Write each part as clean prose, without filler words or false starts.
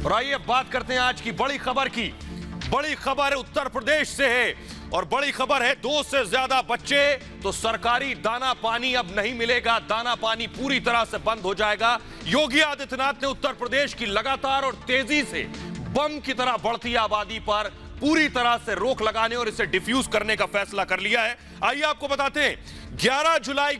और आइए बात करते हैं आज की बड़ी खबर की। बड़ी खबर उत्तर प्रदेश से है और बड़ी खबर है 2 से ज्यादा बच्चे तो सरकारी दाना पानी अब नहीं मिलेगा। दाना पानी पूरी तरह से बंद हो जाएगा। योगी आदित्यनाथ ने उत्तर प्रदेश की लगातार और तेजी से बम की तरह बढ़ती आबादी पर पूरी तरह से रोक लगाने और इसे डिफ्यूज करने का फैसला कर लिया है। आइए आपको बताते हैं 11 जुलाई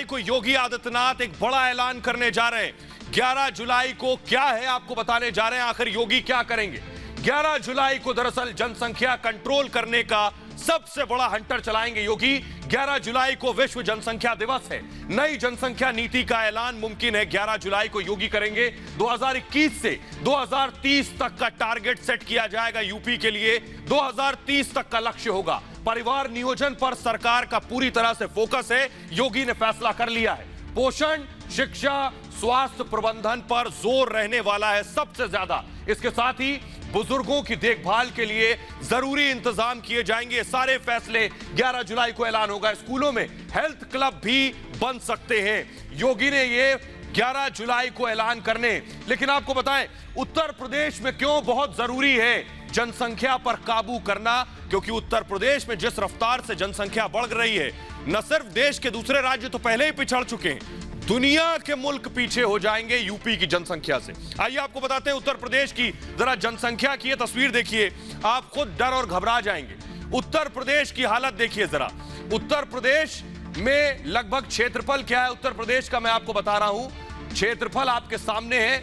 को योगी आदित्यनाथ एक बड़ा ऐलान करने जा रहे हैं। 11 जुलाई को क्या है आपको बताने जा रहे हैं। आखिर योगी क्या करेंगे। 11 जुलाई को दरअसल जनसंख्या कंट्रोल करने का सबसे बड़ा हंटर चलाएंगे योगी। 11 जुलाई को विश्व जनसंख्या दिवस है। नई जनसंख्या नीति का ऐलान मुमकिन है 11 जुलाई को योगी करेंगे। 2021 से 2030 तक का टारगेट सेट किया जाएगा यूपी के लिए। 2030 तक का लक्ष्य होगा। परिवार नियोजन पर सरकार का पूरी तरह से फोकस है। योगी ने फैसला कर लिया है। पोषण, शिक्षा, स्वास्थ्य प्रबंधन पर जोर रहने वाला है सबसे ज्यादा। इसके साथ ही बुजुर्गों की देखभाल के लिए जरूरी इंतजाम किए जाएंगे। सारे फैसले 11 जुलाई को ऐलान होगा। स्कूलों में हेल्थ क्लब भी बन सकते हैं। योगी ने ये 11 जुलाई को ऐलान करने। लेकिन आपको बताएं उत्तर प्रदेश में क्यों बहुत जरूरी है जनसंख्या पर काबू करना, क्योंकि उत्तर प्रदेश में जिस रफ्तार से जनसंख्या बढ़ रही है, न सिर्फ देश के दूसरे राज्य तो पहले ही पिछड़ चुके हैं, दुनिया के मुल्क पीछे हो जाएंगे यूपी की जनसंख्या से। आइए आपको बताते हैं उत्तर प्रदेश की जरा जनसंख्या की ये तस्वीर देखिए, आप खुद डर और घबरा जाएंगे। उत्तर प्रदेश की हालत देखिए जरा। उत्तर प्रदेश में लगभग क्षेत्रफल क्या है उत्तर प्रदेश का मैं आपको बता रहा हूं। क्षेत्रफल आपके सामने है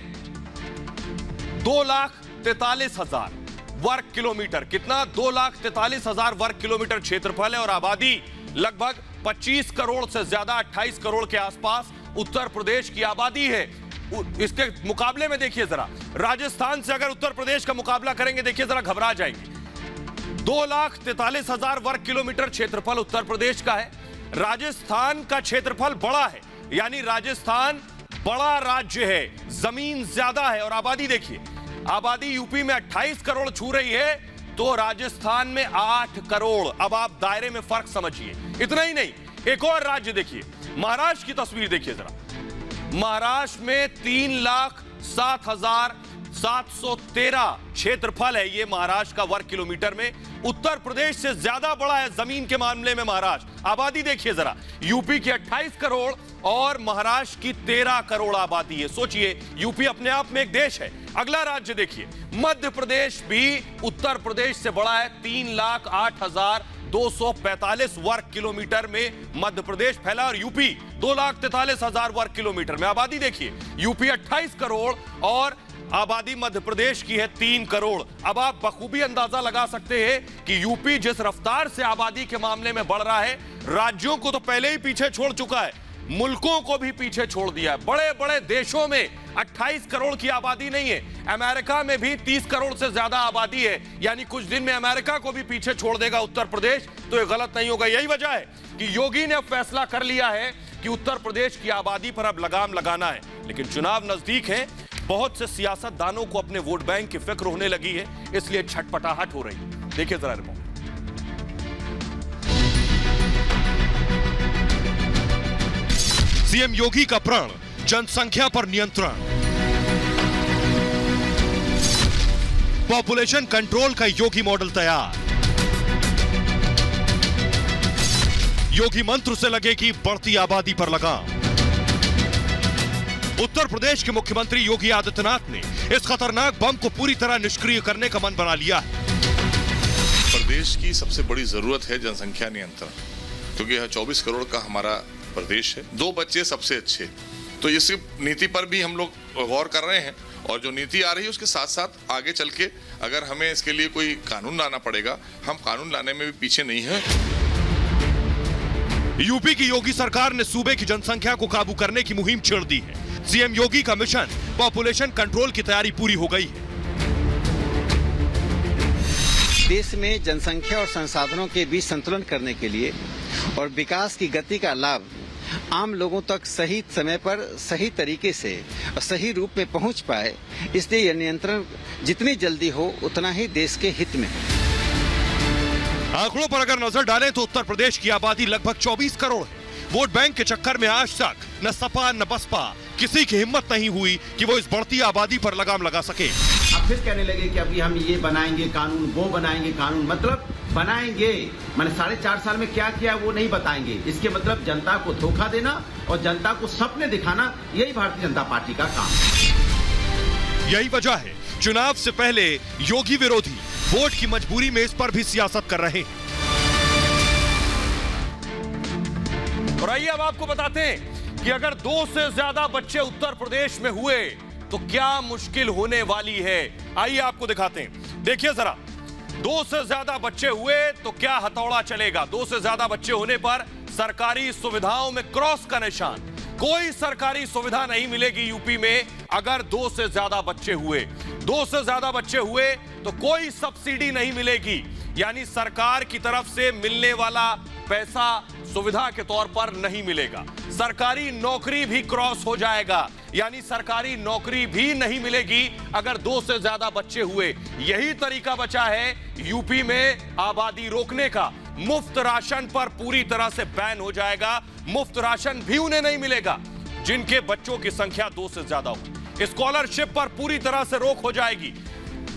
2,43,000 वर्ग किलोमीटर। कितना? 2,43,000 वर्ग किलोमीटर क्षेत्रफल है और आबादी लगभग 25 करोड़ से ज्यादा, 28 करोड़ के आसपास उत्तर प्रदेश की आबादी है। इसके मुकाबले में देखिए जरा राजस्थान से अगर उत्तर प्रदेश का मुकाबला करेंगे, देखिए जरा घबरा जाएंगे। 2,43,000 वर्ग किलोमीटर क्षेत्रफल उत्तर प्रदेश का है। राजस्थान का क्षेत्रफल बड़ा है, यानी राजस्थान बड़ा राज्य है, जमीन ज्यादा है और आबादी देखिए, आबादी यूपी में 28 करोड़ छू रही है तो राजस्थान में 8 करोड़। अब आप दायरे में फर्क समझिए। इतना ही नहीं, एक और राज्य देखिए, महाराष्ट्र की तस्वीर देखिए जरा। महाराष्ट्र में 3,07,713 क्षेत्रफल है ये महाराष्ट्र का वर्ग किलोमीटर में। उत्तर प्रदेश से ज्यादा बड़ा है जमीन के मामले में महाराष्ट्र। आबादी देखिए जरा, यूपी की 28 करोड़ और महाराष्ट्र की 13 करोड़ आबादी है। सोचिए, यूपी अपने आप में एक देश है। अगला राज्य देखिए, मध्य प्रदेश भी उत्तर प्रदेश से बड़ा है। 3,08,245 वर्ग किलोमीटर में मध्य प्रदेश फैला और यूपी 2,43,000 वर्ग किलोमीटर में। आबादी देखिए, यूपी 28 करोड़ और आबादी मध्य प्रदेश की है 3 करोड़। अब आप बखूबी अंदाजा लगा सकते हैं कि यूपी जिस रफ्तार से आबादी के मामले में बढ़ रहा है, राज्यों को तो पहले ही पीछे छोड़ चुका है, मुल्कों को भी पीछे छोड़ दिया है। बड़े बड़े देशों में 28 करोड़ की आबादी नहीं है। अमेरिका में भी 30 करोड़ से ज्यादा आबादी है, यानी कुछ दिन में अमेरिका को भी पीछे छोड़ देगा उत्तर प्रदेश। तो ये गलत नहीं होगा। यही वजह है कि योगी ने अब फैसला कर लिया है कि उत्तर प्रदेश की आबादी पर अब लगाम लगाना है। लेकिन चुनाव नजदीक है, बहुत से सियासतदानों को अपने वोट बैंक की फिक्र होने लगी है, इसलिए छटपटाहट हो रही है। देखिए जरा रिपोर्ट। सीएम योगी का प्रण, जनसंख्या पर नियंत्रण। पॉपुलेशन कंट्रोल का योगी मॉडल तैयार। योगी मंत्र से लगेगी बढ़ती आबादी पर लगाम। उत्तर प्रदेश के मुख्यमंत्री योगी आदित्यनाथ ने इस खतरनाक बम को पूरी तरह निष्क्रिय करने का मन बना लिया है। प्रदेश की सबसे बड़ी जरूरत है जनसंख्या नियंत्रण, क्योंकि यह 24 करोड़ का हमारा प्रदेश है। 2 बच्चे सबसे अच्छे, तो इस नीति पर भी हम लोग गौर कर रहे हैं। और जो नीति आ रही है उसके साथ साथ आगे चल के अगर हमें इसके लिए कोई कानून लाना पड़ेगा, हम कानून लाने में भी पीछे नहीं हैं। यूपी की योगी सरकार ने सूबे की जनसंख्या को काबू करने की मुहिम छेड़ दी है। सीएम योगी का मिशन पॉपुलेशन कंट्रोल की तैयारी पूरी हो गई है। देश में जनसंख्या और संसाधनों के बीच संतुलन करने के लिए और विकास की गति का लाभ आम लोगों तक सही समय पर, सही तरीके से और सही रूप में पहुंच पाए, इसलिए यह नियंत्रण जितनी जल्दी हो उतना ही देश के हित में है। आंकड़ों पर अगर नजर डालें तो उत्तर प्रदेश की आबादी लगभग 24 करोड़ है। वोट बैंक के चक्कर में आज तक न सपा न बसपा किसी की हिम्मत नहीं हुई कि वो इस बढ़ती आबादी पर लगाम लगा सके। अब फिर कहने लगे कि अभी हम ये बनाएंगे कानून, वो बनाएंगे कानून, मतलब बनाएंगे, मैंने 4.5 साल में क्या किया वो नहीं बताएंगे। इसके मतलब जनता को धोखा देना और जनता को सपने दिखाना, यही भारतीय जनता पार्टी का काम है। यही वजह है चुनाव से पहले योगी विरोधी वोट की मजबूरी में इस पर भी सियासत कर रहे हैं। और आइए अब आपको बताते हैं कि अगर 2 से ज्यादा बच्चे उत्तर प्रदेश में हुए तो क्या मुश्किल होने वाली है। आइए आपको दिखाते हैं, देखिए जरा। 2 से ज्यादा बच्चे हुए तो क्या हथौड़ा चलेगा। 2 से ज्यादा बच्चे होने पर सरकारी सुविधाओं में क्रॉस का निशान। कोई सरकारी सुविधा नहीं मिलेगी यूपी में अगर 2 से ज्यादा बच्चे हुए। 2 से ज्यादा बच्चे हुए तो कोई सब्सिडी नहीं मिलेगी, यानी सरकार की तरफ से मिलने वाला पैसा सुविधा के तौर पर नहीं मिलेगा। सरकारी नौकरी भी क्रॉस हो जाएगा, यानी सरकारी नौकरी भी नहीं मिलेगी अगर 2 से ज्यादा बच्चे हुए। यही तरीका बचा है यूपी में आबादी रोकने का। मुफ्त राशन पर पूरी तरह से बैन हो जाएगा। मुफ्त राशन भी उन्हें नहीं मिलेगा जिनके बच्चों की संख्या 2 से ज्यादा हो। स्कॉलरशिप पर पूरी तरह से रोक हो जाएगी।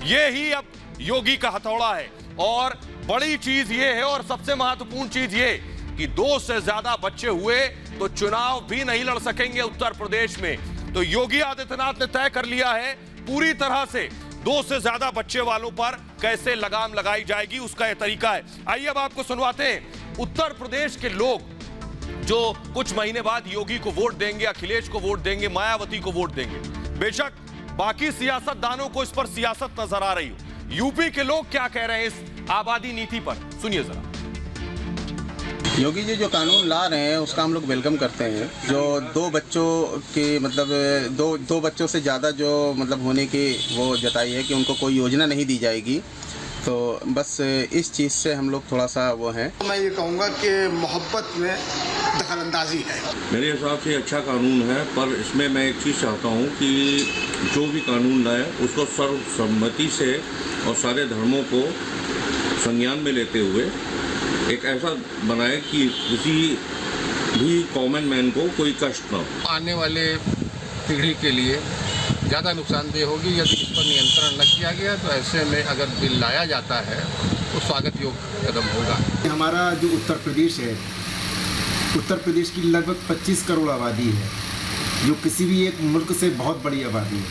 ये ही अब योगी का हथौड़ा है। और बड़ी चीज ये है और सबसे महत्वपूर्ण चीज ये कि 2 से ज्यादा बच्चे हुए तो चुनाव भी नहीं लड़ सकेंगे उत्तर प्रदेश में। तो योगी आदित्यनाथ ने तय कर लिया है पूरी तरह से 2 से ज्यादा बच्चे वालों पर कैसे लगाम लगाई जाएगी, उसका यह तरीका है। आइए अब आपको सुनवाते हैं उत्तर प्रदेश के लोग जो कुछ महीने बाद योगी को वोट देंगे, अखिलेश को वोट देंगे, मायावती को वोट देंगे। बेशक बाकी सियासतदानों को इस पर सियासत नजर आ रही हो, यूपी के लोग क्या कह रहे हैं इस आबादी नीति पर, सुनिए जरा। योगी जी जो कानून ला रहे हैं उसका हम लोग वेलकम करते हैं। जो 2 बच्चों की मतलब दो बच्चों से ज़्यादा जो मतलब होने की वो जताई है कि उनको कोई योजना नहीं दी जाएगी, तो बस इस चीज़ से हम लोग थोड़ा सा वो हैं। मैं ये कहूँगा कि मोहब्बत में दखलंदाजी है। मेरे हिसाब से अच्छा कानून है, पर इसमें मैं एक चीज़ चाहता हूँ कि जो भी कानून लाए उसको सर्वसम्मति से और सारे धर्मों को संज्ञान में लेते हुए एक ऐसा बनाए कि किसी भी कॉमन मैन को कोई कष्ट ना हो। आने वाले पीढ़ी के लिए ज़्यादा नुकसानदेह होगी यदि इस पर नियंत्रण न किया गया। तो ऐसे में अगर बिल लाया जाता है तो स्वागत योग्य कदम होगा। हमारा जो उत्तर प्रदेश है, उत्तर प्रदेश की लगभग 25 करोड़ आबादी है, जो किसी भी एक मुल्क से बहुत बड़ी आबादी है।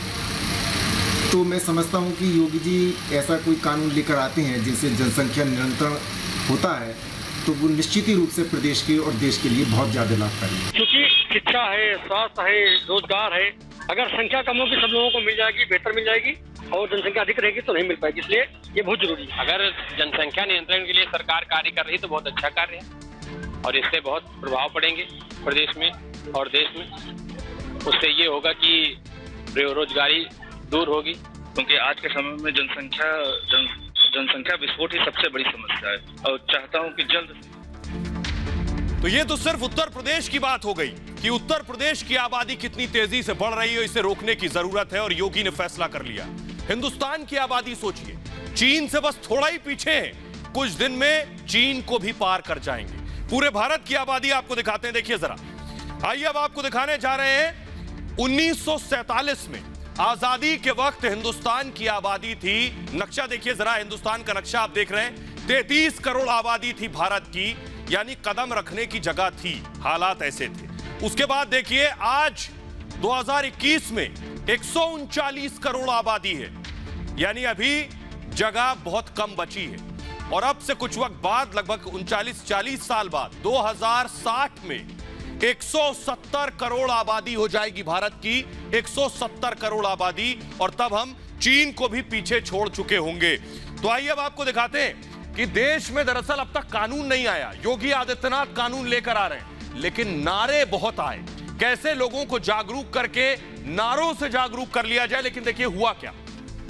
तो मैं समझता हूँ कि योगी जी ऐसा कोई कानून लेकर आते हैं जिनसे जनसंख्या नियंत्रण होता है, तो वो निश्चित ही रूप से प्रदेश के और देश के लिए बहुत ज़्यादा लाभकारी है। क्योंकि शिक्षा है, स्वास्थ्य है, रोजगार है, अगर संख्या कम होगी सब लोगों को मिल जाएगी, बेहतर मिल जाएगी, और जनसंख्या अधिक रहेगी तो नहीं मिल पाएगी, इसलिए ये बहुत जरूरी है। अगर जनसंख्या नियंत्रण के लिए सरकार कार्य कर रही है तो बहुत अच्छा कार्य है और इससे बहुत प्रभाव पड़ेंगे प्रदेश में और देश में। उससे ये होगा कि बेरोजगारी दूर होगी, क्योंकि आज के समय में जनसंख्या विस्फोट ही सबसे बड़ी समस्या है और चाहता हूं कि जल्द। तो ये तो सिर्फ उत्तर प्रदेश की बात हो गई कि उत्तर प्रदेश की आबादी कितनी तेजी से बढ़ रही है, इसे रोकने की जरूरत है और योगी ने फैसला कर लिया। हिंदुस्तान की आबादी सोचिए, चीन से बस थोड़ा ही पीछे है, कुछ दिन में चीन को भी पार कर जाएंगे। पूरे भारत की आबादी आपको दिखाते हैं, देखिए जरा। आइए अब आपको दिखाने जा रहे हैं 1947 में आजादी के वक्त हिंदुस्तान की आबादी थी, नक्शा देखिए जरा, हिंदुस्तान का नक्शा आप देख रहे हैं, 33 करोड़ आबादी थी भारत की, यानी कदम रखने की जगह थी, हालात ऐसे थे। उसके बाद देखिए आज 2021 में 139 करोड़ आबादी है, यानी अभी जगह बहुत कम बची है। और अब से कुछ वक्त बाद, लगभग 39-40 साल बाद, 2060 में 170 करोड़ आबादी हो जाएगी भारत की, 170 करोड़ आबादी, और तब हम चीन को भी पीछे छोड़ चुके होंगे। तो आइए अब आपको दिखाते हैं कि देश में दरअसल अब तक कानून नहीं आया। योगी आदित्यनाथ कानून लेकर आ रहे हैं, लेकिन नारे बहुत आए। कैसे लोगों को जागरूक करके नारों से जागरूक कर लिया जाए। लेकिन देखिए हुआ क्या।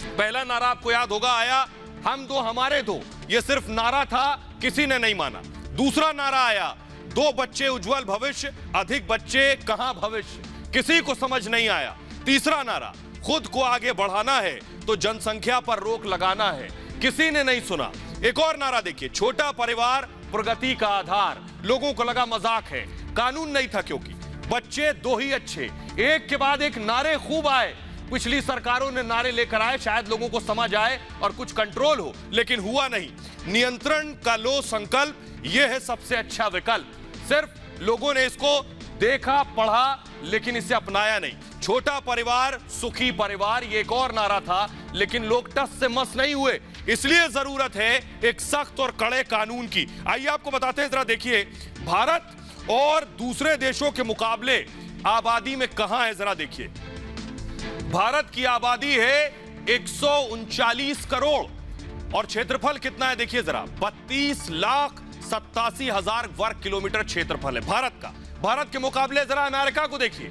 पहला नारा आपको याद होगा आया, हम दो हमारे दो। यह सिर्फ नारा था, किसी ने नहीं माना। दूसरा नारा आया, 2 बच्चे उज्जवल भविष्य, अधिक बच्चे कहां भविष्य, किसी को समझ नहीं आया। तीसरा नारा, खुद को आगे बढ़ाना है तो जनसंख्या पर रोक लगाना है, किसी ने नहीं सुना। एक और नारा देखिए, छोटा परिवार प्रगति का आधार, लोगों को लगा मजाक है, कानून नहीं था क्योंकि। बच्चे दो ही अच्छे, एक के बाद एक नारे खूब आए। पिछली सरकारों ने नारे लेकर आए, शायद लोगों को समझ आए और कुछ कंट्रोल हो, लेकिन हुआ नहीं। नियंत्रण का लो संकल्प, यह है सबसे अच्छा विकल्प। सिर्फ लोगों ने इसको देखा, पढ़ा, लेकिन इसे अपनाया नहीं। छोटा परिवार सुखी परिवार, ये एक और नारा था, लेकिन लोग टस से मस नहीं हुए। इसलिए जरूरत है एक सख्त और कड़े कानून की। आइए आपको बताते हैं, जरा देखिए भारत और दूसरे देशों के मुकाबले आबादी में कहां है, जरा देखिए। भारत की आबादी है 139 करोड़ और क्षेत्रफल कितना है, देखिए जरा, 32,87,000 वर्ग किलोमीटर क्षेत्रफल है भारत का। भारत के मुकाबले जरा अमेरिका को देखिए,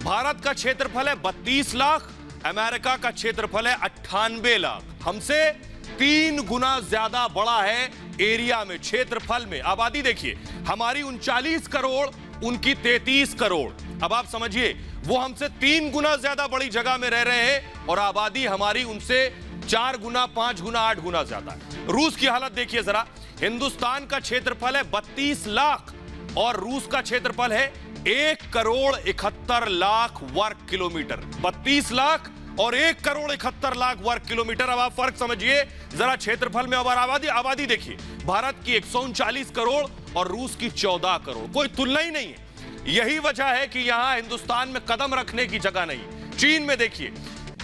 भारत का क्षेत्रफल है 32 लाख, अमेरिका का क्षेत्रफल है 98 लाख। हमसे 3 गुना ज्यादा बड़ा है एरिया में, क्षेत्रफल में। आबादी देखिए, हमारी 39 करोड़, उनकी 33 करोड़। अब आप समझिए, वो हमसे 3 गुना ज्यादा बड़ी जगह में रह रहे हैं और आबादी हमारी उनसे 4 गुना, 5 गुना, 8 गुना ज्यादा है। रूस की हालत देखिए जरा, हिंदुस्तान का क्षेत्रफल है 32 लाख और रूस का क्षेत्रफल है 1,71,00,000 वर्ग किलोमीटर। 32 लाख और 1,71,00,000 वर्ग किलोमीटर। अब आप फर्क समझिए जरा क्षेत्रफल में और आबादी देखिए, भारत की 139 करोड़ और रूस की 14 करोड़, कोई तुलना ही नहीं है। यही वजह है कि यहां हिंदुस्तान में कदम रखने की जगह नहीं। चीन में देखिए,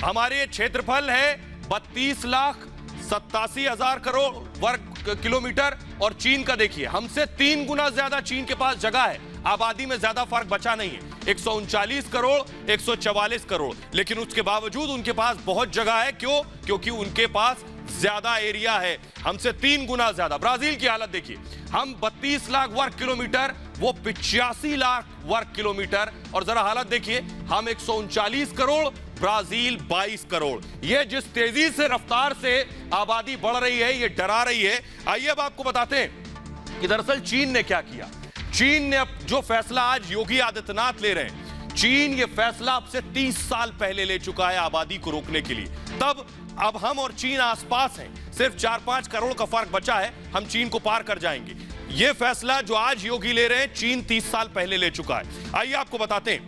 हमारे क्षेत्रफल है 32,87,000 करोड़ वर्ग किलोमीटर और चीन का देखिए, हमसे 3 गुना ज्यादा चीन के पास जगह है। आबादी में ज्यादा फर्क बचा नहीं है, 139 करोड़, 144 करोड़, लेकिन उसके बावजूद उनके पास बहुत जगह है। क्यों? क्योंकि उनके पास ज्यादा एरिया है, हमसे 3 गुना ज्यादा। ब्राजील की हालत देखिए, हम 32 लाख वर्ग किलोमीटर, वो 85 लाख वर्ग किलोमीटर। और जरा हालत देखिए, हम 139 करोड़, ब्राजील 22 करोड़। ये जिस तेजी से रफ्तार से आबादी बढ़ रही है, ये डरा रही है। आइए अब आपको बताते हैं कि दरअसल चीन ने क्या किया। चीन ने अब जो फैसला आज योगी आदित्यनाथ ले रहे हैं, चीन ये फैसला अब से 30 साल पहले ले चुका है आबादी को रोकने के लिए। तब अब हम और चीन आसपास हैं, सिर्फ 4-5 करोड़ का फर्क बचा है, हम चीन को पार कर जाएंगे। ये फैसला जो आज योगी ले रहे हैं, चीन 30 साल पहले ले चुका है। आइए आपको बताते हैं,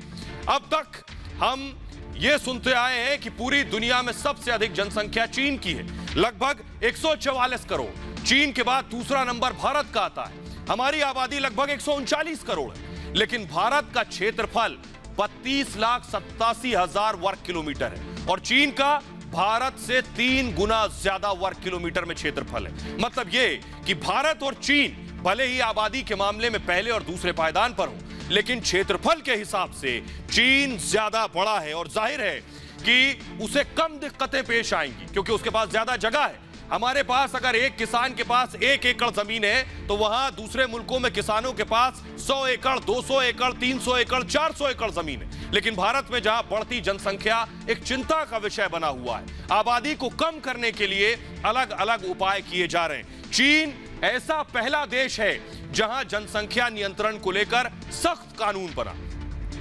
अब तक हम ये सुनते आए हैं कि पूरी दुनिया में सबसे अधिक जनसंख्या चीन की है, लगभग 144 करोड़। चीन के बाद दूसरा नंबर भारत का आता है, हमारी आबादी लगभग 139 करोड़ है, लेकिन भारत का क्षेत्रफल 32,87,000 वर्ग किलोमीटर है और चीन का भारत से 3 गुना ज्यादा वर्ग किलोमीटर में क्षेत्रफल है। मतलब ये कि भारत और चीन भले ही आबादी के मामले में पहले और दूसरे पायदान पर हो, लेकिन क्षेत्रफल के हिसाब से चीन ज्यादा बड़ा है और जाहिर है कि उसे कम दिक्कतें पेश आएंगी क्योंकि उसके पास ज्यादा जगह है। हमारे पास अगर एक किसान के पास 1 एकड़ जमीन है, तो वहां दूसरे मुल्कों में किसानों के पास 100 एकड़, 200 एकड़, 300 एकड़, 400 एकड़ जमीन है। लेकिन भारत में जहां बढ़ती जनसंख्या एक चिंता का विषय बना हुआ है, आबादी को कम करने के लिए अलग अलग उपाय किए जा रहे हैं। चीन ऐसा पहला देश है जहां जनसंख्या नियंत्रण को लेकर सख्त कानून बना।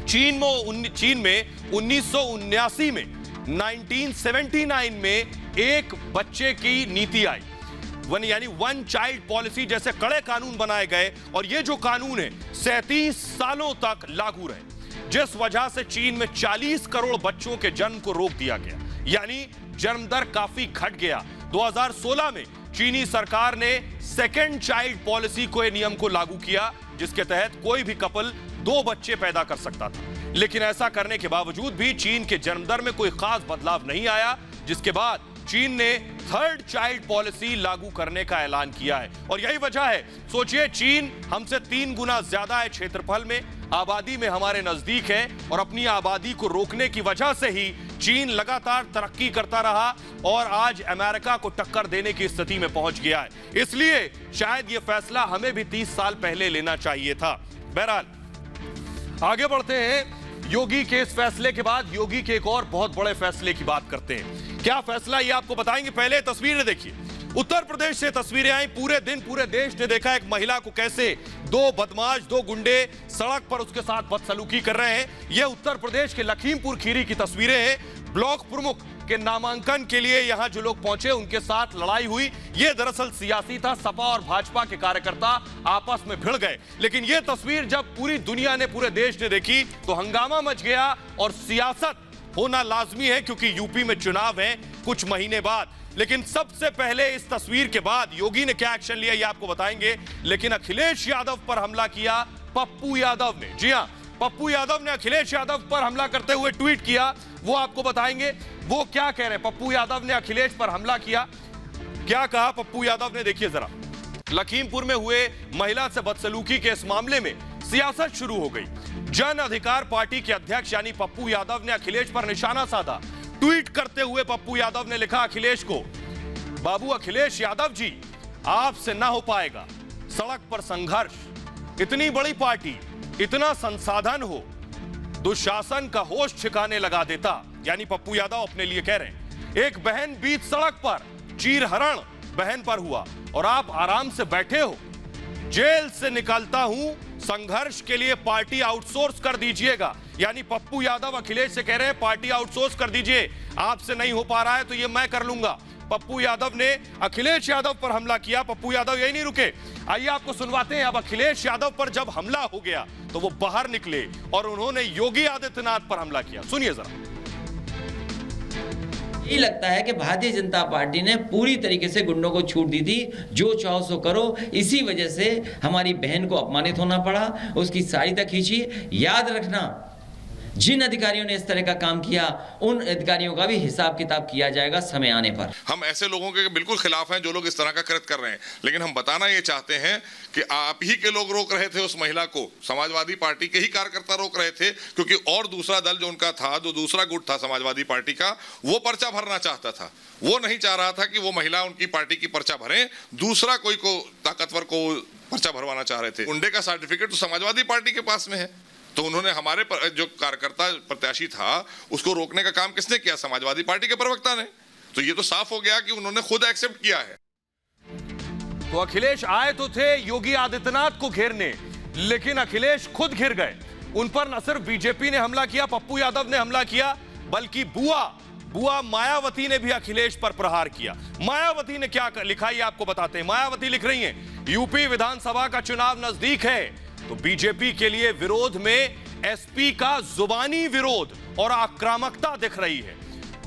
चीन में 1979 में 1979 में एक बच्चे की नीति आई, यानी 1 चाइल्ड पॉलिसी जैसे कड़े कानून बनाए गए और ये जो कानून है 37 सालों तक लागू रहे, जिस वजह से चीन में 40 करोड़ बच्चों के जन्म को रोक दिया गया, यानी जन्म दर काफी घट गया। 2016 में चीनी सरकार ने 2nd चाइल्ड पॉलिसी को, नियम को लागू किया, जिसके तहत कोई भी कपल 2 बच्चे पैदा कर सकता था। लेकिन ऐसा करने के बावजूद भी चीन के जन्म दर में कोई खास बदलाव नहीं आया, जिसके बाद चीन ने 3rd चाइल्ड पॉलिसी लागू करने का ऐलान किया है। और यही वजह है, सोचिए चीन हमसे 3 गुना ज्यादा है क्षेत्रफल में, आबादी में हमारे नजदीक है और अपनी आबादी को रोकने की वजह से ही चीन लगातार तरक्की करता रहा और आज अमेरिका को टक्कर देने की स्थिति में पहुंच गया है। इसलिए शायद यह फैसला हमें भी 30 साल पहले लेना चाहिए था। बहरहाल आगे बढ़ते हैं, योगी के इस फैसले के बाद योगी के एक और बहुत बड़े फैसले की बात करते हैं। क्या फैसला ये आपको बताएंगे, पहले तस्वीरें देखिए। उत्तर प्रदेश से तस्वीरें आई, पूरे दिन पूरे देश ने देखा एक महिला को कैसे 2 बदमाश, 2 गुंडे सड़क पर उसके साथ बदसलूकी कर रहे हैं। यह उत्तर प्रदेश के लखीमपुर खीरी की तस्वीरें हैं। ब्लॉक प्रमुख कि नामांकन के लिए यहां जो लोग पहुंचे उनके साथ लड़ाई हुई। यह दरअसल सियासी था, सपा और भाजपा के कार्यकर्ता आपस में भिड़ गए। लेकिन यह तस्वीर जब पूरी दुनिया ने, पूरे देश ने देखी तो हंगामा मच गया। और सियासत होना लाजमी है क्योंकि यूपी में चुनाव है कुछ महीने बाद। लेकिन सबसे पहले इस तस्वीर के बाद योगी ने क्या एक्शन लिया ये आपको बताएंगे। लेकिन अखिलेश यादव पर हमला किया पप्पू यादव ने। जी हां, पप्पू यादव ने अखिलेश यादव पर हमला करते हुए ट्वीट किया, वो आपको बताएंगे वो क्या कह रहे हैं। पप्पू यादव ने अखिलेश पर हमला किया, क्या कहा पप्पू यादव ने, देखिए जरा। लखीमपुर में हुए महिला से बदसलूकी के इस मामले में सियासत शुरू हो गई। जन अधिकार पार्टी के अध्यक्ष यानी पप्पू यादव ने अखिलेश पर निशाना साधा। ट्वीट करते हुए पप्पू यादव ने लिखा अखिलेश को, बाबू अखिलेश यादव जी, आपसे ना हो पाएगा। सड़क पर संघर्ष, इतनी बड़ी पार्टी, इतना संसाधन हो, दुशासन का होश ठिकाने लगा देता। यानी पप्पू यादव अपने लिए कह रहे हैं। एक बहन बीच सड़क पर, चीरहरण बहन पर हुआ और आप आराम से बैठे हो। जेल से निकलता हूं, संघर्ष के लिए पार्टी आउटसोर्स कर दीजिएगा। यानी पप्पू यादव अखिलेश से कह रहे हैं पार्टी आउटसोर्स कर दीजिए, आपसे नहीं हो पा रहा है तो ये मैं कर लूंगा। पप्पू यादव ने अखिलेश यादव पर हमला किया। पप्पू यादव यही नहीं रुके, आइए आपको सुनवाते हैं। अब अखिलेश यादव पर जब हमला हो गया तो वो बाहर निकले और उन्होंने योगी आदित्यनाथ पर हमला किया। सुनिए जरा। यही लगता है कि भारतीय जनता पार्टी ने पूरी तरीके से गुंडों को छूट दी थी, जो चाहो सो करो। इसी वजह से हमारी बहन को अपमानित होना पड़ा, उसकी साड़ी तक खींची। याद रखना, जिन अधिकारियों ने इस तरह का काम किया उन अधिकारियों का भी हिसाब किताब किया जाएगा समय आने पर। हम ऐसे लोगों के बिल्कुल खिलाफ हैं जो लोग इस तरह का कृत्य कर रहे हैं। लेकिन हम बताना ये चाहते हैं कि आप ही के लोग रोक रहे थे उस महिला को, समाजवादी पार्टी के ही कार्यकर्ता रोक रहे थे, क्योंकि और दूसरा दल जो उनका था, जो दूसरा गुट था समाजवादी पार्टी का, वो पर्चा भरना चाहता था। वो नहीं चाह रहा था कि वो महिला उनकी पार्टी की पर्चा भरे, दूसरा कोई को ताकतवर को पर्चा भरवाना चाह रहे थे। गुंडे का सर्टिफिकेट तो समाजवादी पार्टी के पास में है, तो उन्होंने हमारे जो कार्यकर्ता प्रत्याशी था उसको रोकने का काम किसने किया? समाजवादी पार्टी के प्रवक्ता ने। तो ये तो साफ हो गया कि उन्होंने खुद एक्सेप्ट किया है। तो अखिलेश आए तो थे योगी आदित्यनाथ को घेरने, लेकिन अखिलेश खुद घिर गए। उन पर न सिर्फ बीजेपी ने हमला किया, पप्पू यादव ने हमला किया, बल्कि बुआ मायावती ने भी अखिलेश पर प्रहार किया। मायावती ने क्या लिखा ये आपको बताते हैं। मायावती लिख रही हैं, यूपी विधानसभा का चुनाव नजदीक है तो बीजेपी के लिए विरोध में एसपी का जुबानी विरोध और आक्रामकता दिख रही है।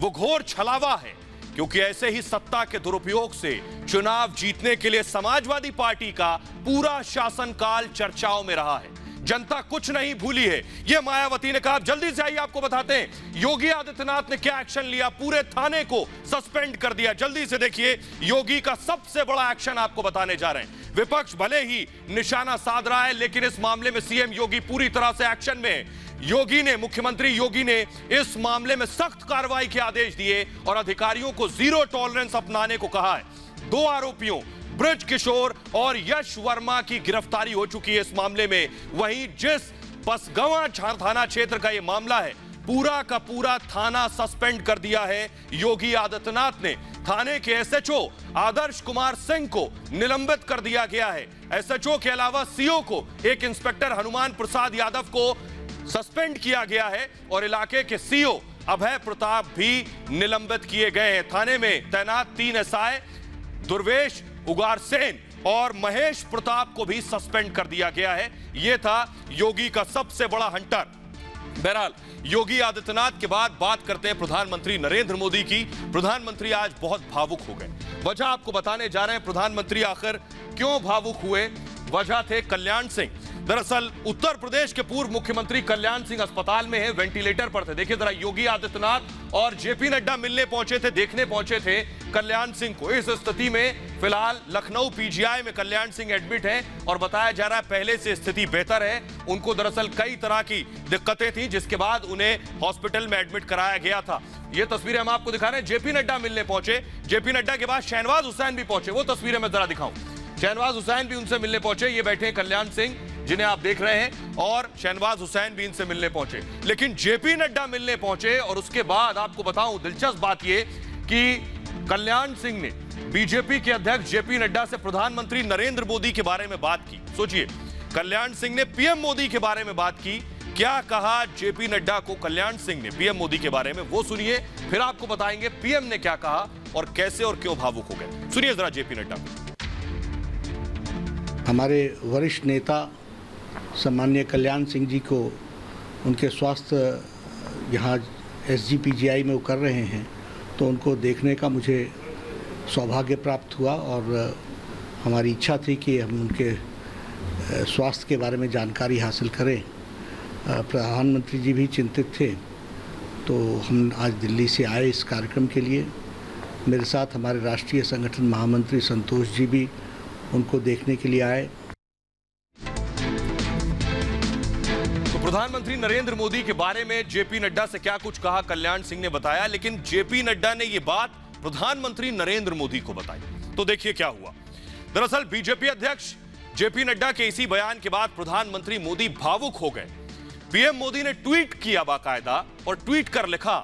वो घोर छलावा है, क्योंकि ऐसे ही सत्ता के दुरुपयोग से चुनाव जीतने के लिए समाजवादी पार्टी का पूरा शासनकाल चर्चाओं में रहा है। जनता कुछ नहीं भूली है, यह मायावती ने कहा। जल्दी से आइए आपको बताते हैं योगी आदित्यनाथ ने क्या एक्शन लिया। पूरे थाने को सस्पेंड कर दिया। जल्दी से देखिए योगी का सबसे बड़ा एक्शन आपको बताने जा रहे हैं। विपक्ष भले ही निशाना साध रहा है, लेकिन इस मामले में सीएम योगी पूरी तरह से एक्शन में। मुख्यमंत्री योगी ने इस मामले में सख्त कार्रवाई के आदेश दिए और अधिकारियों को जीरो टॉलरेंस अपनाने को कहा है। 2 आरोपियों ब्रज किशोर और यश वर्मा की गिरफ्तारी हो चुकी है इस मामले में। वहीं जिस बसगवा थाना क्षेत्र का यह मामला है, पूरा का पूरा थाना सस्पेंड कर दिया है योगी आदित्यनाथ ने। थाने के एसएचओ आदर्श कुमार सिंह को निलंबित कर दिया गया है। एसएचओ के अलावा सीओ को, एक इंस्पेक्टर हनुमान प्रसाद यादव को सस्पेंड किया गया है और इलाके के सीओ अभय प्रताप भी निलंबित किए गए हैं। थाने में तैनात 3 एसआई दुर्वेश उगार सेन और महेश प्रताप को भी सस्पेंड कर दिया गया है। यह था योगी का सबसे बड़ा हंटर। बहरहाल योगी आदित्यनाथ के बाद बात करते हैं प्रधानमंत्री नरेंद्र मोदी की। प्रधानमंत्री आज बहुत भावुक हो गए। वजह आपको बताने जा रहे हैं प्रधानमंत्री आखिर क्यों भावुक हुए। वजह थे कल्याण सिंह। दरअसल उत्तर प्रदेश के पूर्व मुख्यमंत्री कल्याण सिंह अस्पताल में है, वेंटिलेटर पर थे। देखिए जरा, योगी आदित्यनाथ और जेपी नड्डा मिलने पहुंचे थे, देखने पहुंचे थे कल्याण सिंह को। इस स्थिति में फिलहाल लखनऊ पीजीआई में कल्याण सिंह एडमिट हैं और बताया जा रहा है पहले से स्थिति बेहतर है। उनको दरअसल कई तरह की दिक्कतें थी, जिसके बाद उन्हें हॉस्पिटल में एडमिट कराया गया था। ये तस्वीरें हम आपको दिखा रहे हैं। जेपी नड्डा मिलने पहुंचे, जेपी नड्डा के बाद शहनवाज हुसैन भी पहुंचे। वो तस्वीरें मैं जरा दिखाऊं। शहनवाज हुसैन भी उनसे मिलने पहुंचे। ये बैठे हैं कल्याण सिंह जिन्हें आप देख रहे हैं, और शहनवाज हुसैन भी इनसे मिलने पहुंचे। लेकिन जेपी नड्डा मिलने पहुंचे और उसके बाद आपको बताऊं दिलचस्प बात यह कि कल्याण सिंह ने बीजेपी के अध्यक्ष जेपी नड्डा से प्रधानमंत्री नरेंद्र मोदी के बारे में बात की। सोचिए, कल्याण सिंह ने पीएम मोदी के बारे में बात की क्या कहा जेपी नड्डा को कल्याण सिंह ने पीएम मोदी के बारे में, वो सुनिए, फिर आपको बताएंगे पीएम ने क्या कहा और कैसे और क्यों भावुक हो गए। सुनिए जरा जेपी नड्डा को। हमारे वरिष्ठ नेता सम्माननीय कल्याण सिंह जी को उनके स्वास्थ्य यहाँ SGPGI में वो कर रहे हैं, तो उनको देखने का मुझे सौभाग्य प्राप्त हुआ और हमारी इच्छा थी कि हम उनके स्वास्थ्य के बारे में जानकारी हासिल करें। प्रधानमंत्री जी भी चिंतित थे, तो हम आज दिल्ली से आए इस कार्यक्रम के लिए। मेरे साथ हमारे राष्ट्रीय संगठन महामंत्री संतोष जी भी उनको देखने के लिए आए। तो प्रधानमंत्री नरेंद्र मोदी के बारे में जेपी नड्डा से क्या कुछ कहा कल्याण सिंह ने बताया, लेकिन जेपी नड्डा ने यह बात प्रधानमंत्री नरेंद्र मोदी को बताई। तो देखिए क्या हुआ। दरअसल बीजेपी अध्यक्ष जेपी नड्डा के इसी बयान के बाद प्रधानमंत्री मोदी भावुक हो गए। पीएम मोदी ने ट्वीट किया बाकायदा और ट्वीट कर लिखा,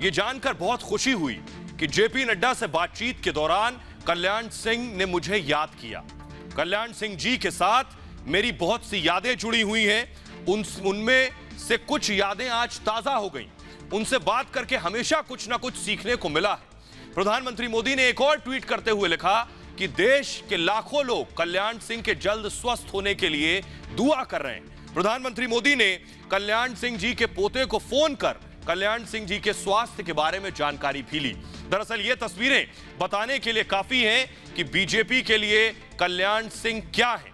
यह जानकर बहुत खुशी हुई कि जेपी नड्डा से बातचीत के दौरान कल्याण सिंह ने मुझे याद किया। कल्याण सिंह जी के साथ मेरी बहुत सी यादें जुड़ी हुई हैं, उनमें से कुछ यादें आज ताजा हो गईं। उनसे बात करके हमेशा कुछ ना कुछ सीखने को मिला है। प्रधानमंत्री मोदी ने एक और ट्वीट करते हुए लिखा कि देश के लाखों लोग कल्याण सिंह के जल्द स्वस्थ होने के लिए दुआ कर रहे हैं। प्रधानमंत्री मोदी ने कल्याण सिंह जी के पोते को फोन कर कल्याण सिंह जी के स्वास्थ्य के बारे में जानकारी भी ली। दरअसल ये तस्वीरें बताने के लिए काफी हैं कि बीजेपी के लिए कल्याण सिंह क्या है।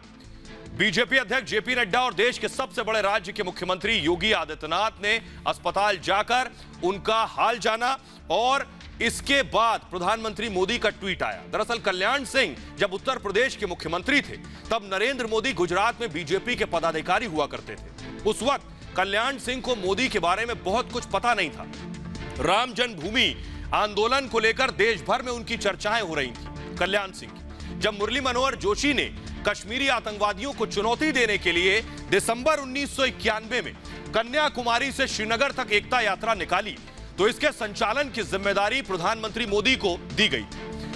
बीजेपी अध्यक्ष जेपी नड्डा और देश के सबसे बड़े राज्य के मुख्यमंत्री योगी आदित्यनाथ ने अस्पताल जाकर उनका हाल जाना और इसके बाद प्रधानमंत्री मोदी का ट्वीट आया। दरअसल कल्याण सिंह जब उत्तर प्रदेश के मुख्यमंत्री थे, तब नरेंद्र मोदी गुजरात में बीजेपी के पदाधिकारी हुआ करते थे। उस वक्त कल्याण सिंह को मोदी के बारे में बहुत कुछ पता नहीं था। राम जन्मभूमि आंदोलन को लेकर देश भर में उनकी चर्चाएं हो रही थी कल्याण सिंह की। जब मुरली मनोहर जोशी ने कश्मीरी आतंकवादियों को चुनौती देने के लिए दिसंबर 1991 में कन्याकुमारी से श्रीनगर तक एकता यात्रा निकाली, तो इसके संचालन की जिम्मेदारी प्रधानमंत्री मोदी को दी गई।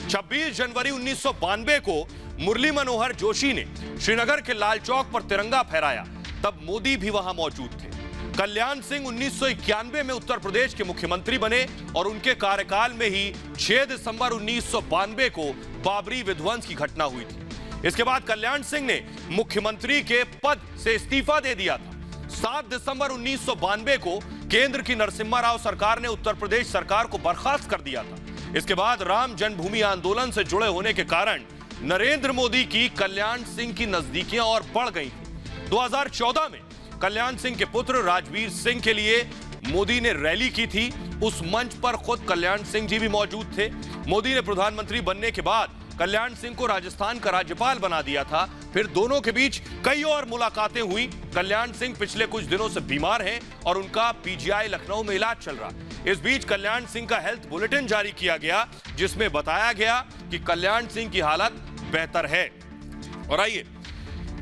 26 जनवरी 1992 को मुरली मनोहर जोशी ने श्रीनगर के लाल चौक पर तिरंगा फहराया, तब मोदी भी वहां मौजूद थे। कल्याण सिंह 1991 में उत्तर प्रदेश के मुख्यमंत्री बने और उनके कार्यकाल में ही 6 दिसंबर 1992 को बाबरी विध्वंस की घटना हुई थी। इसके बाद कल्याण सिंह ने मुख्यमंत्री के पद से इस्तीफा दे दिया था। 7 दिसंबर 1992 को केंद्र की नरसिम्हा राव सरकार ने उत्तर प्रदेश सरकार को बर्खास्त कर दिया था। इसके बाद राम जन्मभूमि आंदोलन से जुड़े होने के कारण नरेंद्र मोदी की कल्याण सिंह की नजदीकियां और बढ़ गई थी। 2014 में कल्याण सिंह के पुत्र राजवीर सिंह के लिए मोदी ने रैली की थी। उस मंच पर खुद कल्याण सिंह जी भी मौजूद थे। मोदी ने प्रधानमंत्री बनने के बाद कल्याण सिंह को राजस्थान का राज्यपाल बना दिया था। फिर दोनों के बीच कई और मुलाकातें हुई। कल्याण सिंह पिछले कुछ दिनों से बीमार हैं और उनका PGI लखनऊ में इलाज चल रहा है। इस बीच कल्याण सिंह का हेल्थ बुलेटिन जारी किया गया, जिसमें बताया गया कि कल्याण सिंह की हालत बेहतर है। और आइए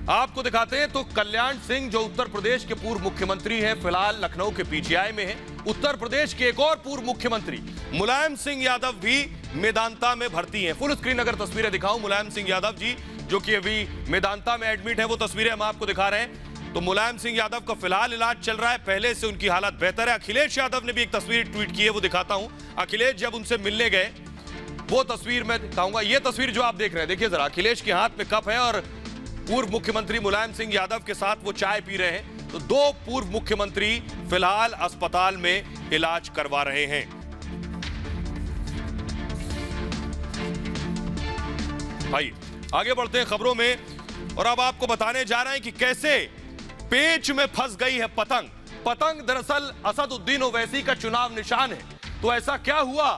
आपको दिखाते हैं। तो कल्याण सिंह जो उत्तर प्रदेश के पूर्व मुख्यमंत्री हैं, फिलहाल लखनऊ के PGI में हैं। उत्तर प्रदेश के एक और पूर्व मुख्यमंत्री मुलायम सिंह यादव भी मेदांता में भर्ती हैं। फुल स्क्रीन अगर तस्वीरें दिखाऊं, मुलायम सिंह यादव जी जो कि अभी मेदांता में एडमिट है, वो तस्वीरें हम आपको दिखा रहे हैं। तो मुलायम सिंह यादव का फिलहाल इलाज चल रहा है, पहले से उनकी हालत बेहतर है। अखिलेश यादव ने भी एक तस्वीर ट्वीट की है, वो दिखाता हूं। अखिलेश जब उनसे मिलने गए, वो तस्वीर मैं दिखाऊंगा। ये तस्वीर जो आप देख रहे हैं, देखिए जरा, अखिलेश के हाथ में कप है और पूर्व मुख्यमंत्री मुलायम सिंह यादव के साथ वो चाय पी रहे हैं। तो दो पूर्व मुख्यमंत्री फिलहाल अस्पताल में इलाज करवा रहे हैं। आइए आगे बढ़ते हैं खबरों में और अब आपको बताने जा रहे हैं कि कैसे पेच में फंस गई है पतंग। पतंग दरअसल असदुद्दीन ओवैसी का चुनाव निशान है। तो ऐसा क्या हुआ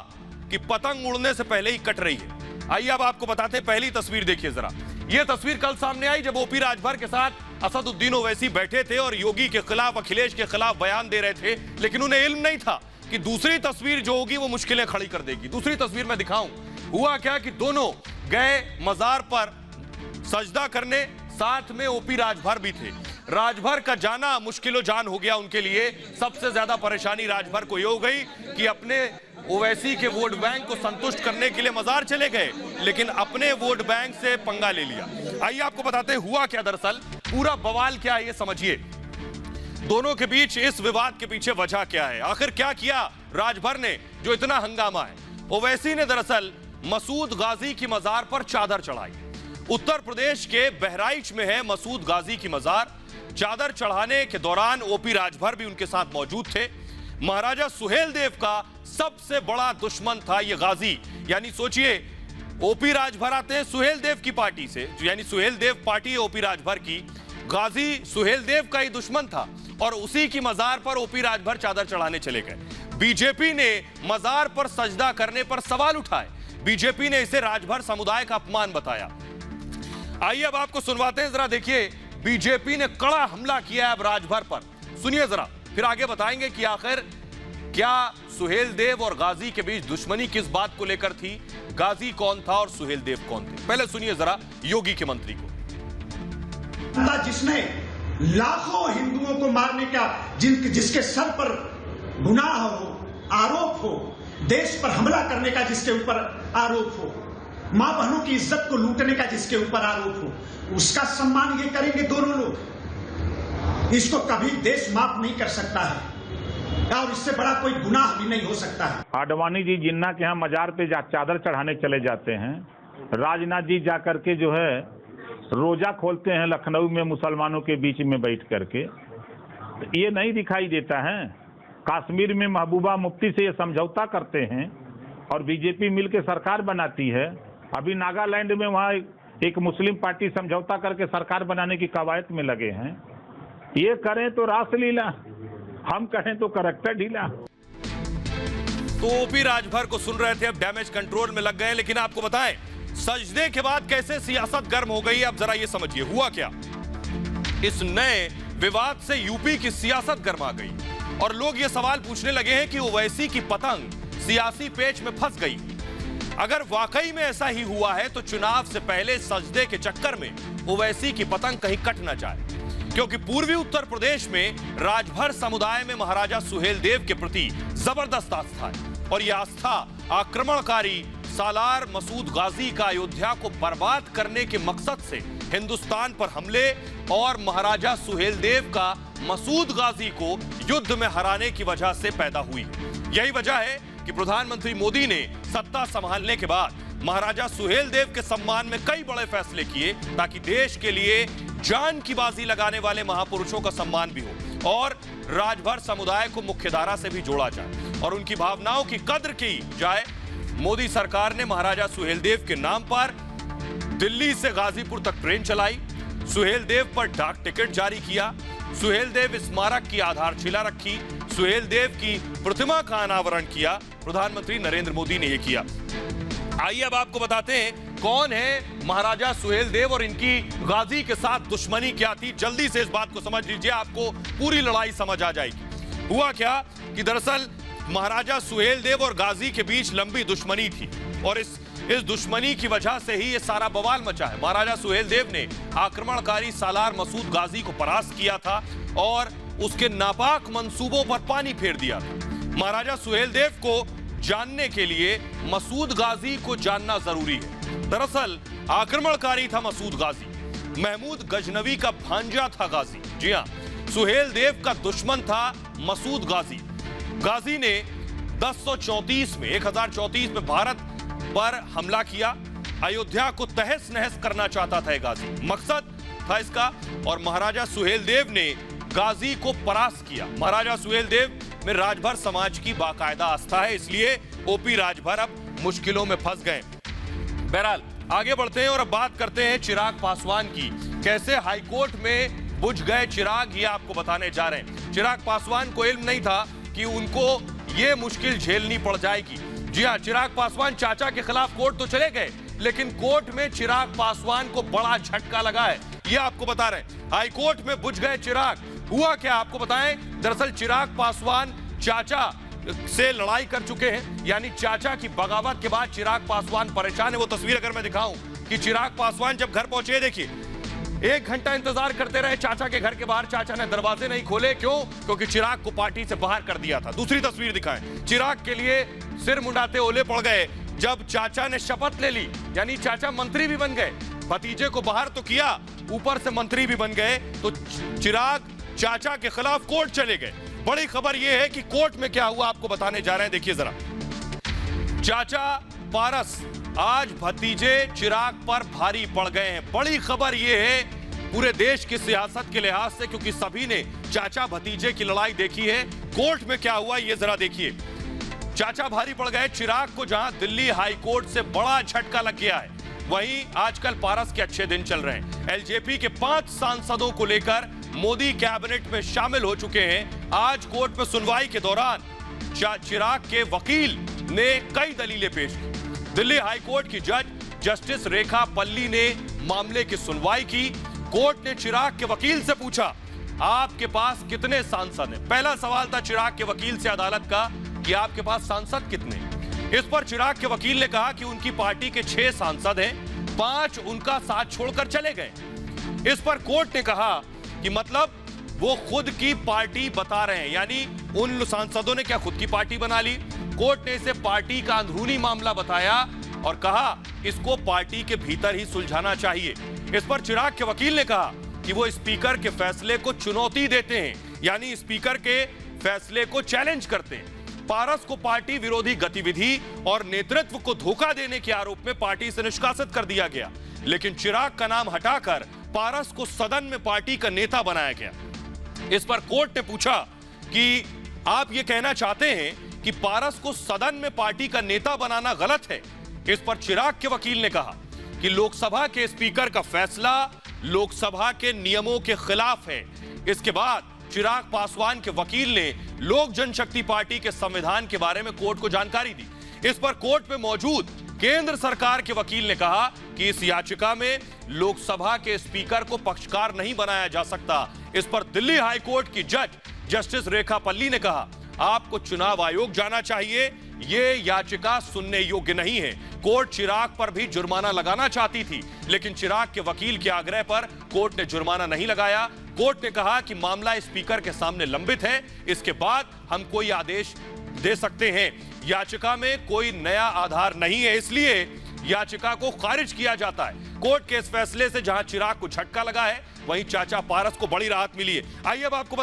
कि पतंग उड़ने से पहले ही कट रही है। आइए अब आपको बताते हैं। पहली तस्वीर देखिए जरा। यह तस्वीर कल सामने आई जब ओपी राजभर के साथ असदुद्दीन ओवैसी बैठे थे और योगी के खिलाफ, अखिलेश के खिलाफ बयान दे रहे थे, लेकिन उन्हें इल्म नहीं था कि दूसरी तस्वीर जो होगी वो मुश्किलें खड़ी कर देगी। दूसरी तस्वीर मैं दिखाऊं। हुआ क्या कि दोनों गए मजार पर सजदा करने, साथ में ओपी राजभर भी थे। राजभर का जाना मुश्किलो जान हो गया उनके लिए। सबसे ज्यादा परेशानी राजभर को ये हो गई कि अपने ओवैसी के वोट बैंक को संतुष्ट करने के लिए मजार चले गए, लेकिन अपने वोट बैंक से पंगा ले लिया। आइए आपको बताते हैं हुआ क्या। दरअसल पूरा बवाल क्या है ये समझिए। दोनों के बीच इस विवाद के पीछे वजह क्या है, आखिर क्या किया राजभर ने जो इतना हंगामा है। ओवैसी ने दरअसल मसूद गाजी की मजार पर चादर चढ़ाई। उत्तर प्रदेश के बहराइच में है मसूद गाजी की मजार। चादर चढ़ाने के दौरान ओपी राजभर भी उनके साथ मौजूद थे। महाराजा सुहेलदेव का सबसे बड़ा दुश्मन था ये गाजी। यानी सोचिए, ओपी राजभर आते हैं सुहेलदेव की पार्टी से, यानी सुहेलदेव पार्टी है ओपी राजभर की। गाजी सुहेलदेव का ही दुश्मन था और उसी की मजार पर ओपी राजभर चादर चढ़ाने चले गए। बीजेपी ने मजार पर सजदा करने पर सवाल उठाए। बीजेपी ने इसे राजभर समुदाय का अपमान बताया। आइए अब आपको सुनवाते हैं, जरा देखिए बीजेपी ने कड़ा हमला किया है अब राजभर पर। सुनिए जरा, फिर आगे बताएंगे कि आखिर क्या सुहेलदेव और गाजी के बीच दुश्मनी किस बात को लेकर थी, गाजी कौन था और सुहेलदेव कौन थे। पहले सुनिए जरा योगी के मंत्री को। जिसने लाखों हिंदुओं को मारने का, जिसके सर पर गुनाह हो, आरोप हो, देश पर हमला करने का जिसके ऊपर आरोप हो, मां बहनों की इज्जत को लूटने का जिसके ऊपर आरोप हो, उसका सम्मान ये करेंगे दोनों लोग। इसको कभी देश माफ नहीं कर सकता है और इससे बड़ा कोई गुनाह भी नहीं हो सकता है। आडवाणी जी जिन्ना के यहाँ मजार पे चादर चढ़ाने चले जाते हैं, राजनाथ जी जाकर के जो है रोजा खोलते हैं लखनऊ में मुसलमानों के बीच में बैठ करके, ये नहीं दिखाई देता है। कश्मीर में महबूबा मुफ्ती से ये समझौता करते हैं और बीजेपी मिलकर सरकार बनाती है। अभी नागालैंड में वहाँ एक मुस्लिम पार्टी समझौता करके सरकार बनाने की कवायद में लगे हैं। ये करें तो रासलीला, हम कहें तो करैक्टर ढीला। तो ओपी राजभर को सुन रहे थे, अब डैमेज कंट्रोल में लग गए। लेकिन आपको बताएं, सजदे के बाद कैसे सियासत गर्म हो गई, अब जरा ये समझिए हुआ क्या। इस नए विवाद से यूपी की सियासत गर्मा गई और लोग ये सवाल पूछने लगे हैं कि ओवैसी की पतंग सियासी पेच में फंस गई। अगर वाकई में ऐसा ही हुआ है तो चुनाव से पहले सजदे के चक्कर में ओवैसी की पतंग कहीं कट ना जाए, क्योंकि पूर्वी उत्तर प्रदेश में राजभर समुदाय में महाराजा सुहेलदेव के प्रति जबरदस्त आस्था है और यह आस्था आक्रमणकारी सालार मसूद गाजी का अयोध्या को बर्बाद करने के मकसद से हिंदुस्तान पर हमले और महाराजा सुहेलदेव का मसूद गाजी को युद्ध में हराने की वजह से पैदा हुई। यही वजह है कि प्रधानमंत्री मोदी ने सत्ता संभालने के बाद महाराजा सुहेलदेव के सम्मान में कई बड़े फैसले किए ताकि देश के लिए जान की बाजी लगाने वाले महापुरुषों का सम्मान भी हो और राजभर समुदाय को मुख्यधारा से भी जोड़ा जाए और उनकी भावनाओं की कद्र की जाए। मोदी सरकार ने महाराजा सुहेलदेव के नाम पर दिल्ली से गाजीपुर तक ट्रेन चलाई, सुहेलदेव पर डाक टिकट जारी किया, सुहेलदेव स्मारक की आधारशिला रखी, सुहेलदेव की प्रतिमा का अनावरण किया। प्रधानमंत्री नरेंद्र मोदी ने यह किया। आइए अब आपको बताते हैं कौन है महाराजा सुहेलदेव और इनकी गाजी के साथ दुश्मनी क्या थी। जल्दी से इस बात को समझ लीजिए, आपको पूरी लड़ाई समझ आ जाएगी। हुआ क्या कि दरअसल महाराजा सुहेलदेव और गाजी के बीच लंबी दुश्मनी थी और इस दुश्मनी की वजह से ही ये सारा बवाल मचा है। महाराजा सुहेलदेव ने आक्रमणकारी सालार मसूद गाजी को परास्त किया था और उसके नापाक मंसूबों पर पानी फेर दिया था। महाराजा सुहेलदेव को जानने के लिए मसूद गाजी को जानना जरूरी है। दरअसल आक्रमणकारी था मसूद गाजी, महमूद गजनवी का भांजा था गाजी। जी हां, सुहेलदेव का दुश्मन था मसूद गाजी। गाजी ने 1034 में भारत पर हमला किया, अयोध्या को तहस नहस करना चाहता था गाजी, मकसद था इसका। और महाराजा सुहेलदेव ने गाजी को परास्त किया। महाराजा सुहेलदेव में राजभर समाज की बाकायदा आस्था है, इसलिए ओपी राजभर अब मुश्किलों में फंस गए। बहरहाल आगे बढ़ते हैं और अब बात करते हैं चिराग पासवान की। कैसे हाईकोर्ट में बुझ गए चिराग, ये आपको बताने जा रहे हैं। चिराग पासवान को इल्म नहीं था कि उनको ये मुश्किल झेलनी पड़ जाएगी। जी हां, चिराग पासवान चाचा के खिलाफ कोर्ट तो चले गए, लेकिन कोर्ट में चिराग पासवान को बड़ा झटका लगा है, ये आपको बता रहे हैं। हाईकोर्ट में बुझ गए चिराग। हुआ क्या आपको बताएं, दरअसल चिराग पासवान चाचा से लड़ाई कर चुके हैं, यानी चाचा की बगावत के बाद चिराग पासवान परेशान है। वो तस्वीर अगर मैं दिखाऊं कि चिराग पासवान जब घर पहुंचे, देखिए 1 घंटा इंतजार करते रहे चाचा के घर के बाहर, चाचा ने दरवाजे नहीं खोले। क्यों? क्योंकि चिराग को पार्टी से बाहर कर दिया था। दूसरी तस्वीर दिखाएं, चिराग के लिए सिर मुंडाते ओले पड़ गए जब चाचा ने शपथ ले ली, यानी चाचा मंत्री भी बन गए। भतीजे को बाहर तो किया, ऊपर से मंत्री भी बन गए। तो चिराग चाचा के खिलाफ कोर्ट चले गए। बड़ी खबर यह है कि कोर्ट में क्या हुआ आपको बताने जा रहे हैं, देखिए जरा। चाचा पारस आज भतीजे चिराग पर भारी पड़ गए हैं। बड़ी खबर यह है पूरे देश की सियासत के लिहाज से, क्योंकि सभी ने चाचा भतीजे की लड़ाई देखी है। कोर्ट में क्या हुआ ये जरा देखिए। चाचा भारी पड़ गए चिराग को, जहां दिल्ली हाई कोर्ट से बड़ा झटका लग गया है। वहीं आजकल पारस के अच्छे दिन चल रहे हैं। एलजेपी के 5 सांसदों को लेकर मोदी कैबिनेट में शामिल हो चुके हैं। आज कोर्ट में सुनवाई के दौरान चिराग के वकील ने कई दलीलें पेश की। दिल्ली हाई कोर्ट की जज जस्टिस रेखा पल्ली ने मामले की सुनवाई की। कोर्ट ने चिराग के वकील से पूछा, आपके पास कितने सांसद हैं? पहला सवाल था चिराग के वकील से अदालत का कि आपके पास सांसद कितने? इस पर चिराग के वकील ने कहा कि उनकी पार्टी के 6 सांसद हैं, 5 उनका साथ छोड़कर चले गए। इस पर कोर्ट ने कहा कि मतलब वो खुद की पार्टी बता रहे हैं, यानी उन सांसदों ने क्या खुद की पार्टी बना ली? कोर्ट ने इसे पार्टी का अंदरूनी मामला बताया और कहा इसको पार्टी के भीतर ही सुलझाना चाहिए। इस पर चिराग के वकील ने कहा कि वो स्पीकर के फैसले को चुनौती देते हैं, यानी स्पीकर के फैसले को चैलेंज करते हैं। पारस को पार्टी विरोधी गतिविधि और नेतृत्व को धोखा देने के आरोप में पार्टी से निष्कासित कर दिया गया, लेकिन चिराग का नाम हटाकर पारस को सदन में पार्टी का नेता बनाया गया। इस पर कोर्ट ने पूछा कि आप ये कहना चाहते हैं कि पारस को सदन में पार्टी का नेता बनाना गलत है? इस पर चिराग के वकील ने कहा कि लोकसभा के स्पीकर का फैसला लोकसभा के नियमों के खिलाफ है। इसके बाद चिराग पासवान के वकील ने लोक जनशक्ति पार्टी के संविधान के बारे में कोर्ट को जानकारी दी। इस पर कोर्ट में मौजूद केंद्र सरकार के वकील ने कहा कि इस याचिका में लोकसभा के स्पीकर को पक्षकार नहीं बनाया जा सकता। इस पर दिल्ली हाई कोर्ट की जज जस्टिस रेखा पल्ली ने कहा, आपको चुनाव आयोग जाना चाहिए, ये याचिका सुनने योग्य नहीं है। कोर्ट चिराग पर भी जुर्माना लगाना चाहती थी, लेकिन चिराग के वकील के आग्रह पर कोर्ट ने जुर्माना नहीं लगाया। कोर्ट ने कहा कि मामला स्पीकर के सामने लंबित है, इसके बाद हम कोई आदेश दे सकते हैं। याचिका में कोई नया आधार नहीं है, इसलिए याचिका को खारिज किया जाता है। कोर्ट के इस फैसले से जहां चिराग को झटका लगा है, वहीं चाचा पारस को बड़ी राहत मिली है। आइए अब आपको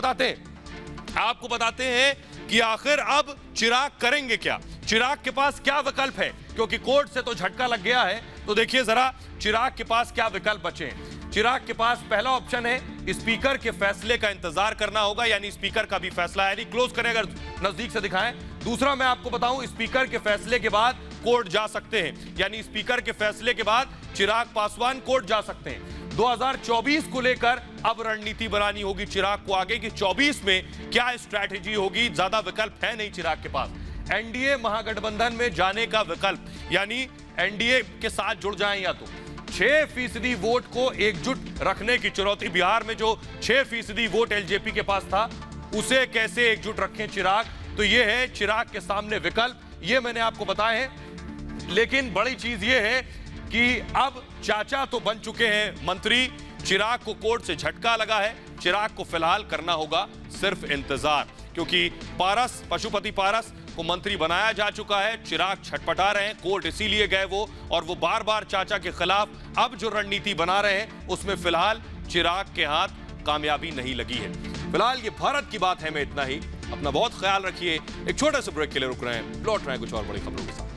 बताते हैं कि आखिर अब चिराग करेंगे क्या, चिराग के पास क्या विकल्प है, क्योंकि कोर्ट से तो झटका लग गया है। तो देखिए जरा चिराग के पास क्या विकल्प बचे हैं। चिराग के पास पहला ऑप्शन है स्पीकर के फैसले का इंतजार करना होगा, यानी स्पीकर का भी फैसला है, क्लोज करें अगर नजदीक से दिखाएं। दूसरा मैं आपको बताऊं, स्पीकर के फैसले के बाद कोर्ट जा सकते हैं, यानी स्पीकर के फैसले के बाद चिराग पासवान कोर्ट जा सकते हैं। 2024 को लेकर अब रणनीति बनानी होगी चिराग को आगे कि 24 में क्या स्ट्रैटेजी होगी। ज्यादा विकल्प है नहीं चिराग के पास। एनडीए महागठबंधन में जाने का विकल्प, यानी एनडीए के साथ जुड़ जाएं, या तो 6% वोट को एकजुट रखने की चुनौती। बिहार में जो 6% वोट एलजेपी के पास था, उसे कैसे एकजुट रखें चिराग, तो यह है चिराग के सामने विकल्प। ये मैंने आपको बताए हैं, लेकिन बड़ी चीज यह है कि अब चाचा तो बन चुके हैं मंत्री, चिराग को कोर्ट से झटका लगा है। चिराग को फिलहाल करना होगा सिर्फ इंतजार, क्योंकि पारस, पशुपति पारस को मंत्री बनाया जा चुका है। चिराग छटपटा रहे हैं, कोर्ट इसीलिए गए वो, और वो बार बार चाचा के खिलाफ अब जो रणनीति बना रहे हैं, उसमें फिलहाल चिराग के हाथ कामयाबी नहीं लगी है। फिलहाल ये भारत की बात है में इतना ही। अपना बहुत ख्याल रखिए। एक छोटे से ब्रेक के लिए रुक रहे हैं, लौट रहे हैं कुछ और बड़ी खबरों के साथ।